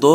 2